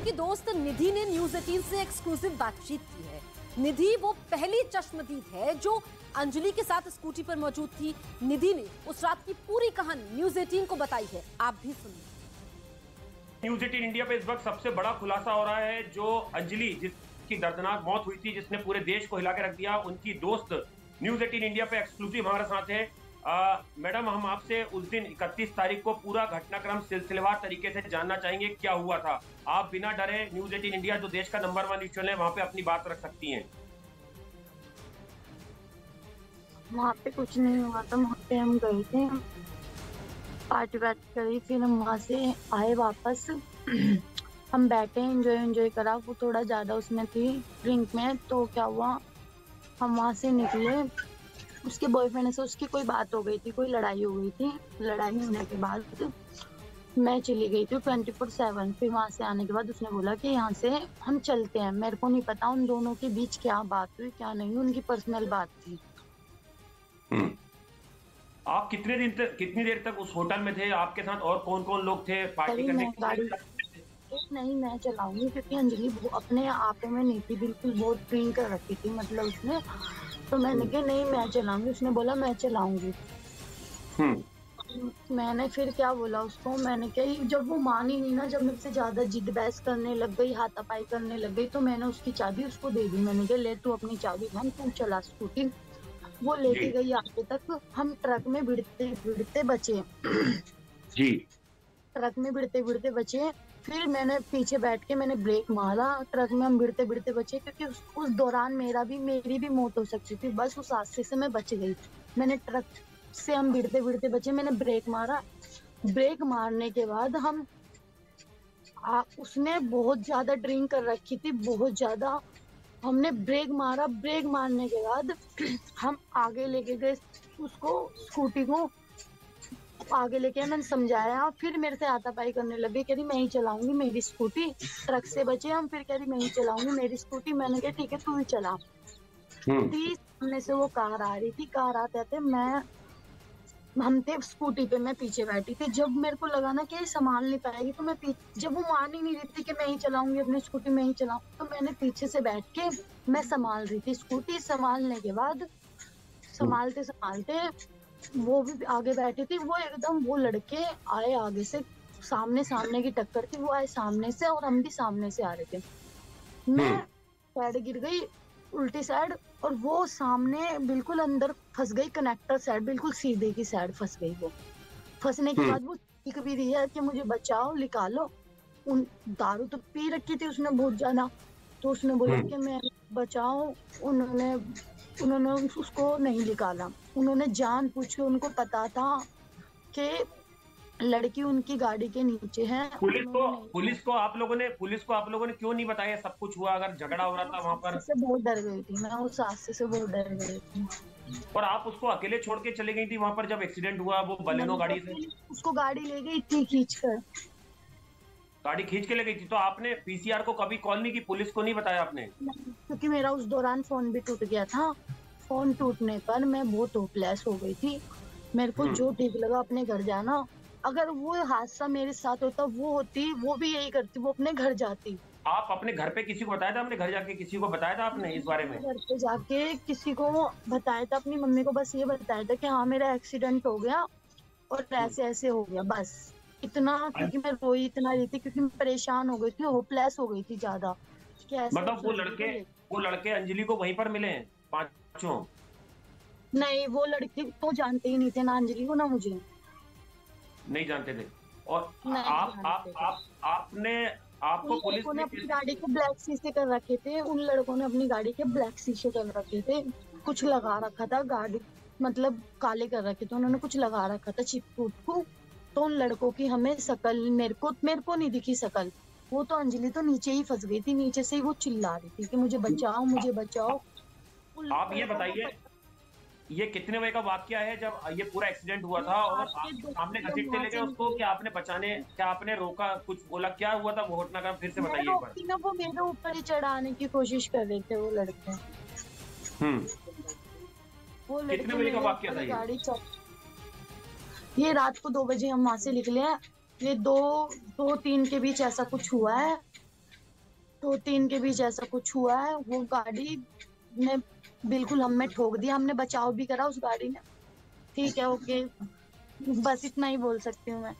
अंजलि की दोस्त निधि ने न्यूज 18 से एक्सक्लूसिव बातचीत की है। निधि वो पहली चश्मदीद है जो अंजलि के साथ स्कूटी पर मौजूद थी। निधि ने उस रात की पूरी कहानी न्यूज 18 को बताई है, आप भी सुनिए। न्यूज 18 इंडिया पे इस वक्त सबसे बड़ा खुलासा हो रहा है। जो अंजलि जिसकी दर्दनाक मौत हुई थी, जिसने पूरे देश को हिला के रख दिया, उनकी दोस्त न्यूज 18 इंडिया पे एक्सक्लूसिव हमारे साथ है। मैडम, हम आपसे उस दिन 31 तारीख को पूरा घटनाक्रम सिलसिलेवार तरीके से जानना चाहेंगे, क्या हुआ था। आप बिना डरे न्यूज 18 इंडिया जो देश का नंबर 1 न्यूज चैनल है, वहां पे अपनी बात रख सकती हैं। वहाँ पे कुछ नहीं हुआ था। वहाँ पे हम गए थे, पार्टी वार्टी करी, फिर हम वहाँ से आए वापस। हम बैठे, एंजॉय करा। वो थोड़ा ज्यादा उसमें थी ड्रिंक में, तो क्या हुआ, हम वहाँ से निकले। उसके बॉयफ्रेंड से उसकी कोई बात हो गई थी, कोई लड़ाई हो गई थी। लड़ाई होने के बाद मैं चली गई थी 24/7। फिर वहाँ से आने के बाद उसने बोला कि यहाँ से हम चलते हैं। मेरे को नहीं पता उन दोनों के बीच क्या बात हुई क्या नहीं, उनकी पर्सनल बात थी। आप कितनी देर तक उस होटल में थे? आपके साथ और कौन कौन लोग थे पार्टी करने की? गाड़ी नहीं, मैं चलाऊंगी क्योंकि अंजलि अपने आप में नहीं थी, बिल्कुल बहुत ड्रिंक कर रखी थी मतलब उसने। तो मैंने कहा नहीं मैं चलाऊंगी। उसने बोला मैं चलाऊंगी। मैंने फिर क्या बोला उसको, मैंने कहा जब वो मानी नहीं ना, जब मेरे से ज्यादा जिद बहस करने लग गई, हाथापाई करने लग गई, तो मैंने उसकी चाबी उसको दे दी। मैंने कहा ले तू अपनी चाबी भाई, तू चला स्कूटी। वो लेके गई आगे तक। हम ट्रक में भिड़ते बचे जी। ट्रक में भिड़ते बचे। फिर मैंने पीछे बैठ के मैंने ब्रेक मारा। ट्रक में हम भिड़ते बचे क्योंकि उस दौरान मेरी भी मौत हो सकती थी। बस उस हादसे से मैं बच गई। मैंने ट्रक से हम भिड़ते बचे, मैंने ब्रेक मारा। ब्रेक मारने के बाद उसने बहुत ज्यादा ड्रिंक कर रखी थी, बहुत ज्यादा। हमने ब्रेक मारा। ब्रेक मारने के बाद हम आगे लेके गए उसको, स्कूटी को आगे लेके मैंने समझाया। फिर मेरे से हाथापाई करने लगे, कह रही मैं ही चलाऊंगी मेरी स्कूटी। ट्रक से बचे हम, फिर कह रही मैं ही चलाऊंगी मेरी स्कूटी। मैंने कहा ठीक है तू ही चला। सामने से वो कार आ रही थी, कार आते थे हम थे स्कूटी पे, मैं पीछे बैठी थी। जब मेरे को लगा ना कि संभाल नहीं पाएगी, तो मैं जब वो मान ही नहीं रही थी कि मैं ही चलाऊंगी अपनी स्कूटी, मैं ही चलाऊं, तो मैंने पीछे से बैठ के मैं संभाल रही थी स्कूटी। संभालने के बाद संभालते वो भी आगे बैठी थी। वो एकदम वो लड़के आए आगे से, सामने की टक्कर थी। वो आए सामने से और हम भी सामने से आ रहे थे। मैं साइड गिर गई, उल्टी साइड, और वो सामने बिल्कुल अंदर फंस गई, कनेक्टर साइड बिल्कुल सीधे की साइड फंस गई। वो फंसने के बाद वो चीख भी रही है कि मुझे बचाओ, निकालो। उन दारू तो पी रखी थी उसने बहुत ज्यादा, तो उसने बोला कि मैं बचाओ। उन्होंने उसको नहीं निकाला। उन्होंने जानबूझ के, उनको पता था कि लड़की उनकी गाड़ी के नीचे है। पुलिस को आप लोगों ने क्यों नहीं बताया सब कुछ हुआ? अगर झगड़ा हो रहा था वहां पर। से बहुत डर गई थी मैं, उस हादसे से बहुत डर गई थी। और आप उसको अकेले छोड़ के चले गई थी वहां पर जब एक्सीडेंट हुआ? वो बलेनो गाड़ी से उसको गाड़ी ले गई थी खींचकर, गाड़ी खींच के ले गई थी। तो आपने पीसीआर को कभी कॉल नहीं की? पुलिस को नहीं बताया आपने? क्योंकि मेरा उस दौरान फोन भी टूट गया था। फोन टूटने पर मैं बहुत होपलेस हो गई थी। मेरे को जो ठीक लगा अपने घर जाना। अगर वो हादसा मेरे साथ होता, वो भी यही करती, वो अपने घर जाती। आप अपने घर पे किसी को बताया था? अपने घर जाके किसी को बताया था आपने इस बारे में? घर पे जाके किसी को बताया था? अपनी मम्मी को बस ये बताया था कि हाँ मेरा एक्सीडेंट हो गया और ऐसे ऐसे हो गया, बस इतना। क्योंकि मैं रोई इतना रही थी, क्योंकि मैं परेशान हो गई थी, होपलेस हो गई थी ज्यादा। मतलब वो लड़के अंजलि को वहीं पर मिले हैं पांचों? नहीं, वो लड़के तो जानते ही नहीं थे, ना अंजलि को ना मुझे। नहीं जानते थे। और आपको पुलिस ने अपनी गाड़ी के ब्लैक शीशे कर रखे थे। उन लड़कों ने अपनी गाड़ी के ब्लैक शीशे कर रखे थे, कुछ लगा रखा था गाड़ी, मतलब काले कर रखे थे उन्होंने, कुछ लगा रखा था चिपकूट को। तो उन लड़कों की हमें शकल, मेरे को नहीं दिखी शकल। वो तो अंजलि तो नीचे ही फंस गई थी, नीचे से ही वो चिल्ला रही थी कि मुझे बचाओ, मुझे बचाओ। आप ये बताइए, ये कितने बजे का वाकया है जब ये पूरा एक्सीडेंट हुआ था और आप सामने घसीटते ले गए उसको? क्या आपने रोका, कुछ बोला, क्या हुआ था वो घटनाक्रम फिर से बताइए एक बार। वो मेरे ऊपर ही चढ़ाने की कोशिश कर रहे थे वो लड़के। वो लड़के कितने बजे का वाकया था गाड़ी ये रात को 2 बजे हम वहां से निकले हैं। ये 2-3 के बीच ऐसा कुछ हुआ है। दो तीन के बीच ऐसा कुछ हुआ है। वो गाड़ी ने बिल्कुल हमें ठोक दिया, हमने बचाव भी करा उस गाड़ी ने। ठीक है, ओके, बस इतना ही बोल सकती हूँ मैं।